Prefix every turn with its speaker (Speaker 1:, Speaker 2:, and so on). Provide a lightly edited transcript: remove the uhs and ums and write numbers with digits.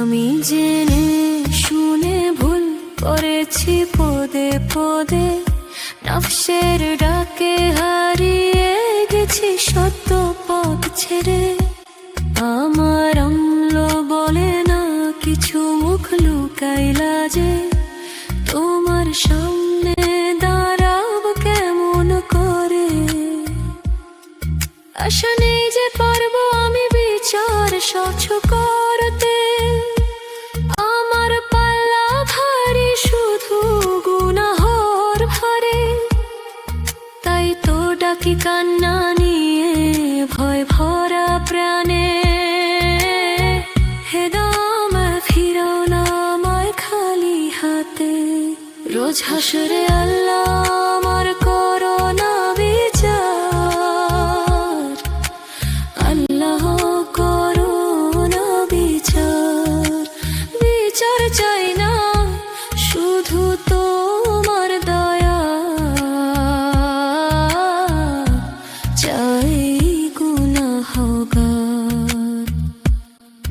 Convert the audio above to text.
Speaker 1: আমি জেনে শুনে ভুল করেছি পদে পদে, নফসের ডাকে হারিয়ে গেছি সত্য পথ ছেড়ে। আমার অম্ল বলে না কিছু, মুখ লুকাইলা যে, তোমার সামনে দাঁড়াব কেমন করে। আশা নেই যে পারবো আমি বিচার স্বচ্ছ করতে, আমার পাল্লা ভারী শুধু গুনাহর ভারে। তাই তো ডাকি কান্না নিয়ে ভয় ভরা প্রাণে, হে দাম ফিরাও না আমায় খালি হাতে। রোজ হাসরে আল্লাহ আমার করোনা বিচার, আল্লাহ করোনা বিচার। বিচার চাই না শুধু তোমার দয়া, চাই গুনাহগার।